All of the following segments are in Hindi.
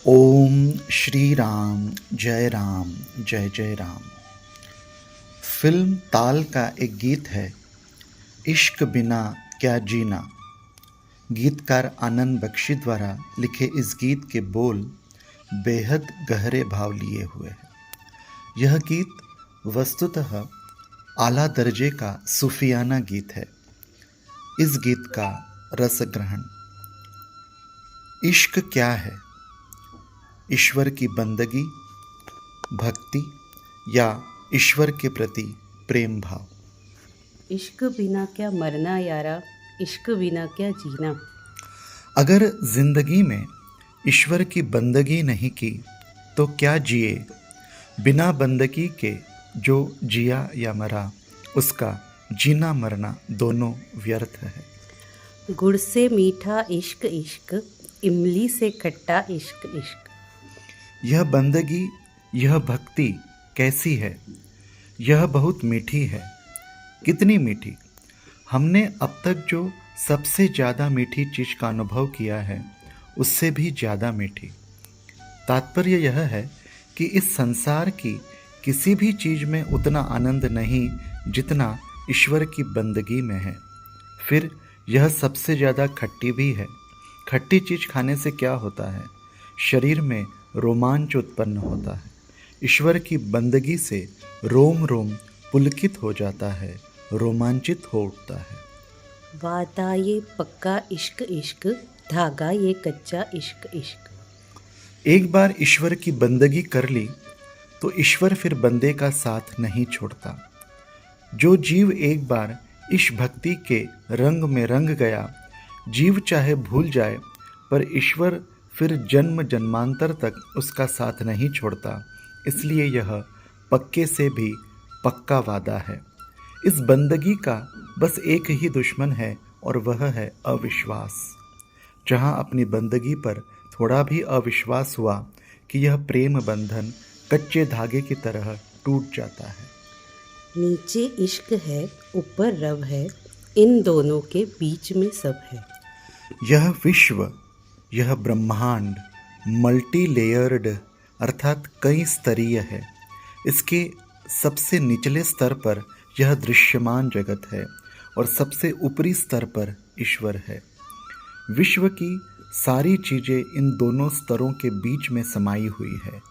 ओम श्री राम जय जय राम। फिल्म ताल का एक गीत है, इश्क बिना क्या जीना। गीतकार आनंद बख्शी द्वारा लिखे इस गीत के बोल बेहद गहरे भाव लिए हुए हैं। यह गीत वस्तुतः आला दर्जे का सूफियाना गीत है। इस गीत का रस ग्रहण। इश्क क्या है? ईश्वर की बंदगी, भक्ति या ईश्वर के प्रति प्रेम भाव। इश्क बिना क्या मरना यारा, इश्क बिना क्या जीना। अगर जिंदगी में ईश्वर की बंदगी नहीं की तो क्या जिए। बिना बंदगी के जो जिया या मरा, उसका जीना मरना दोनों व्यर्थ है। गुड़ से मीठा इश्क इश्क, इमली से खट्टा इश्क इश्क। यह बंदगी, यह भक्ति कैसी है? यह बहुत मीठी है। कितनी मीठी? हमने अब तक जो सबसे ज़्यादा मीठी चीज़ का अनुभव किया है, उससे भी ज़्यादा मीठी। तात्पर्य यह है कि इस संसार की किसी भी चीज़ में उतना आनंद नहीं जितना ईश्वर की बंदगी में है। फिर यह सबसे ज़्यादा खट्टी भी है। खट्टी चीज़ खाने से क्या होता है? शरीर में रोमांच उत्पन्न होता है। ईश्वर की बंदगी से रोम रोम पुलकित हो जाता है, रोमांचित हो उठता है। वादा ये पक्का इश्क इश्क, धागा ये कच्चा इश्क इश्क। एक बार ईश्वर की बंदगी कर ली तो ईश्वर फिर बंदे का साथ नहीं छोड़ता। जो जीव एक बार इस भक्ति के रंग में रंग गया, जीव चाहे भूल जाए पर ईश्वर फिर जन्म जन्मांतर तक उसका साथ नहीं छोड़ता। इसलिए यह पक्के से भी पक्का वादा है। इस बंदगी का बस एक ही दुश्मन है और वह है अविश्वास। जहाँ अपनी बंदगी पर थोड़ा भी अविश्वास हुआ कि यह प्रेम बंधन कच्चे धागे की तरह टूट जाता है। नीचे इश्क है, ऊपर रब है, इन दोनों के बीच में सब है। यह विश्व, यह ब्रह्मांड मल्टी लेयर्ड अर्थात कई स्तरीय है। इसके सबसे निचले स्तर पर यह दृश्यमान जगत है और सबसे ऊपरी स्तर पर ईश्वर है। विश्व की सारी चीज़ें इन दोनों स्तरों के बीच में समाई हुई है।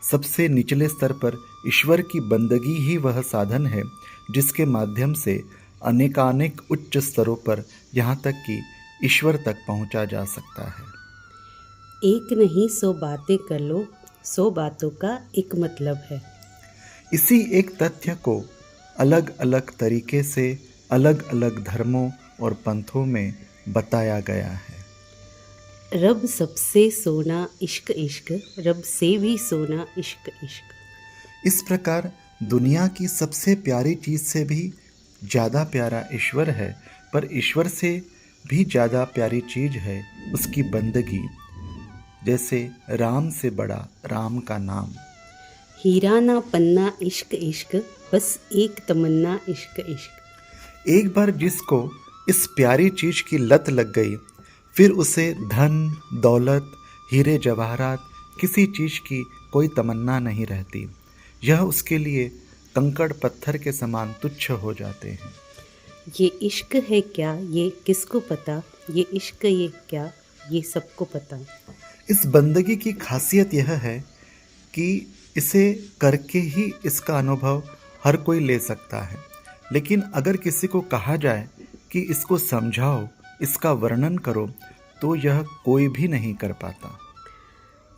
सबसे निचले स्तर पर ईश्वर की बंदगी ही वह साधन है जिसके माध्यम से अनेकानेक उच्च स्तरों पर यहाँ तक कि ईश्वर तक पहुँचा जा सकता है। एक नहीं 100 बातें कर लो, 100 बातों का एक मतलब है। इसी एक तथ्य को अलग अलग तरीके से अलग अलग धर्मों और पंथों में बताया गया है। रब सबसे सोना इश्क इश्क, रब से भी सोना इश्क इश्क। इस प्रकार दुनिया की सबसे प्यारी चीज़ से भी ज़्यादा प्यारा ईश्वर है, पर ईश्वर से भी ज़्यादा प्यारी चीज़ है उसकी बंदगी। जैसे राम से बड़ा राम का नाम। हीरा ना पन्ना इश्क इश्क, बस एक तमन्ना इश्क इश्क। एक बार जिसको इस प्यारी चीज़ की लत लग गई, फिर उसे धन दौलत हीरे जवाहरात किसी चीज़ की कोई तमन्ना नहीं रहती। यह उसके लिए कंकड़ पत्थर के समान तुच्छ हो जाते हैं। ये इश्क है क्या, ये किसको पता, ये इश्क ये क्या, ये सबको पता। इस बंदगी की खासियत यह है कि इसे करके ही इसका अनुभव हर कोई ले सकता है। लेकिन अगर किसी को कहा जाए कि इसको समझाओ, इसका वर्णन करो, तो यह कोई भी नहीं कर पाता।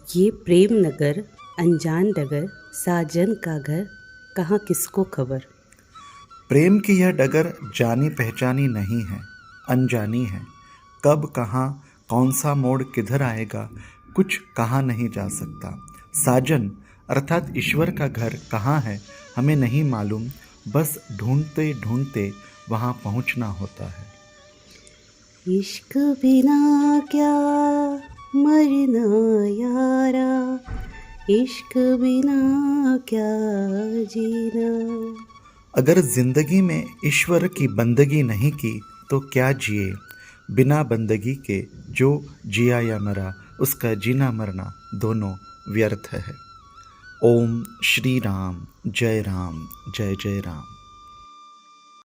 ये प्रेम नगर अनजान डगर, साजन का घर कहाँ किसको खबर। प्रेम की यह डगर जानी पहचानी नहीं है, अनजानी है। कब कहाँ कौन सा मोड़ किधर आएगा, कुछ कहा नहीं जा सकता। साजन अर्थात ईश्वर का घर कहाँ है हमें नहीं मालूम, बस ढूंढते ढूंढते वहाँ पहुँचना होता है। इश्क बिना क्या मरना यारा, इश्क बिना क्या जीना। अगर जिंदगी में ईश्वर की बंदगी नहीं की तो क्या जिए। बिना बंदगी के जो जिया या मरा, उसका जीना मरना दोनों व्यर्थ है। ओम श्री राम जय जय राम।